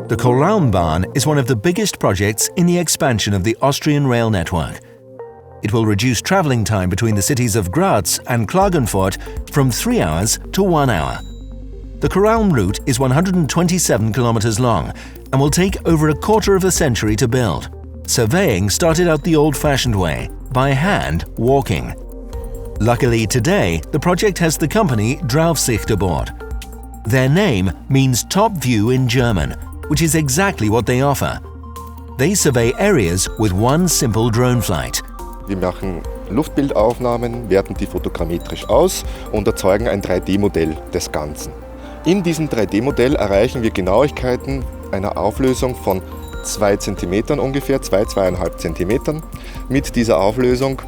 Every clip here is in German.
The Koralmbahn is one of the biggest projects in the expansion of the Austrian rail network. It will reduce travelling time between the cities of Graz and Klagenfurt from 3 hours to 1 hour. The Koralm route is 127 kilometers long and will take over a quarter of a century to build. Surveying started out the old-fashioned way, by hand walking. Luckily today, the project has the company Draufsicht aboard. Their name means top view in German, which is exactly what they offer. They survey areas with one simple drone flight. Wir machen Luftbildaufnahmen, werten die fotogrammetrisch aus und erzeugen ein 3D-Modell des Ganzen. In diesem 3D-Modell erreichen wir Genauigkeiten einer Auflösung von 2 cm ungefähr, 2,5 cm. Mit dieser Auflösung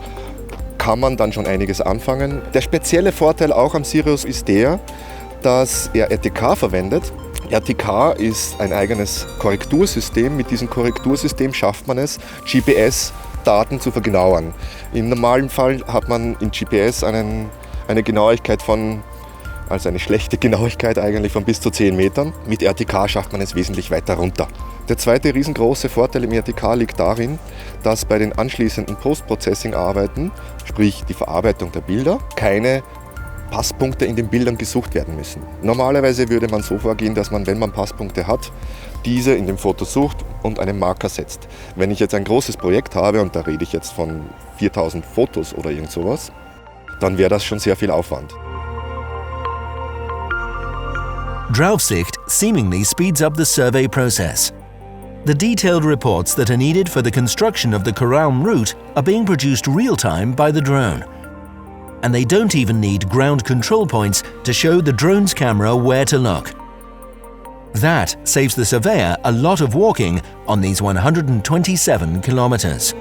kann man dann schon einiges anfangen. Der spezielle Vorteil auch am Sirius ist der, dass er RTK verwendet. RTK ist ein eigenes Korrektursystem. Mit diesem Korrektursystem schafft man es, GPS-Daten zu vergenauern. Im normalen Fall hat man in GPS eine Genauigkeit von, also eine schlechte Genauigkeit eigentlich von bis zu 10 Metern. Mit RTK schafft man es wesentlich weiter runter. Der zweite riesengroße Vorteil im RTK liegt darin, dass bei den anschließenden Post-Processing-Arbeiten, sprich die Verarbeitung der Bilder, keine Passpunkte in den Bildern gesucht werden müssen. Normalerweise würde man so vorgehen, dass man, wenn man Passpunkte hat, diese in dem Foto sucht und einen Marker setzt. Wenn ich jetzt ein großes Projekt habe, und da rede ich jetzt von 4000 Fotos oder irgend sowas, dann wäre das schon sehr viel Aufwand. Draufsicht seemingly speeds up the survey process. The detailed reports that are needed for the construction of the Koralm route are being produced real-time by the drone. And they don't even need ground control points to show the drone's camera where to look. That saves the surveyor a lot of walking on these 127 kilometers.